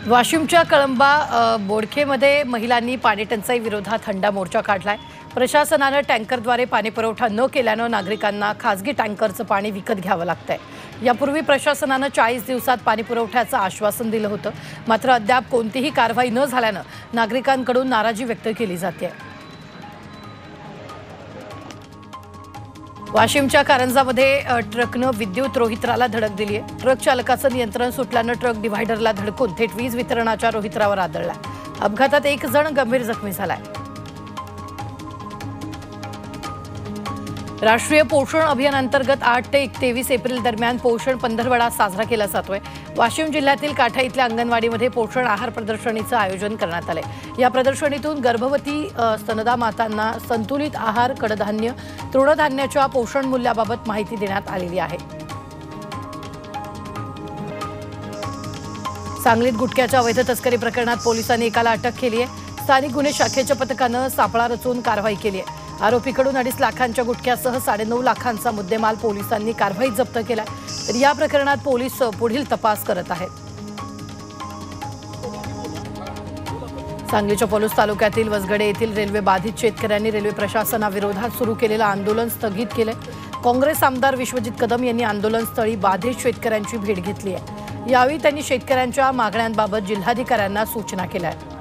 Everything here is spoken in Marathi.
वाशिमच्या कळंबा बोडखेमध्ये महिलांनी पाणी टंचाई विरोधात हंडा मोर्चा काढलाय। प्रशासनाने टँकरद्वारे पाणी पुरवठा न केल्याने नागरिकांना खासगी टँकरचं पाणी विकत घ्यावं लागतंय। यापूर्वी प्रशासनाने 40 दिवसात पाणी पुरवठ्याचं आश्वासन दिलं होतं, मात्र अद्याप कोणतीही कारवाई न झाल्याने नागरिकांकडून नाराजी व्यक्त केली जाते। वाशिमच्या कारंजामध्ये ट्रकनं विद्युत रोहित्राला धडक दिली आहे। ट्रक चालकाचं नियंत्रण सुटल्याने ट्रक डिव्हायडरला धडकून थेट वीज वितरणाच्या रोहित्रावर आदळला। अपघातात एक जण गंभीर जखमी झालाय। राष्ट्रीय पोषण अभियान अंतर्गत 8 ते 23 एप्रिल दरम्यान पोषण पंधरवडा साजरा केला जातोय। वाशिम जिल्ह्यातील काठा इथल्या अंगणवाडीमध्ये पोषण आहार प्रदर्शनीचं आयोजन करण्यात आले। या प्रदर्शनीतून गर्भवती स्तनदा मातांना संतुलित आहार, कडधान्य, तृणधान्याच्या पोषण मूल्याबाबत माहिती देण्यात आलेली आहे। सांगलीत गुटख्याच्या अवैध तस्करी प्रकरणात पोलिसांनी एकाला अटक केली आहे। स्थानिक गुन्हे शाखेच्या पथकानं सापळा रचून कारवाई केली आहे। आरोपीकडून 2.5 लाखांच्या गुटख्यासह 9.5 लाखांचा मुद्देमाल पोलिसांनी कारवाईत जप्त केला। तर या प्रकरणात पोलीस पुढील तपास करत आहेत। सांगलीच्या पलूस तालुक्यातील वसगडे येथील रेल्वे बाधित शेतकऱ्यांनी रेल्वे प्रशासनाविरोधात सुरू केलेलं आंदोलन स्थगित केले। काँग्रेस आमदार विश्वजित कदम यांनी आंदोलनस्थळी बाधित शेतकऱ्यांची भेट घेतली आहे। यावेळी त्यांनी शेतकऱ्यांच्या मागण्यांबाबत जिल्हाधिकाऱ्यांना सूचना केल्या आहेत।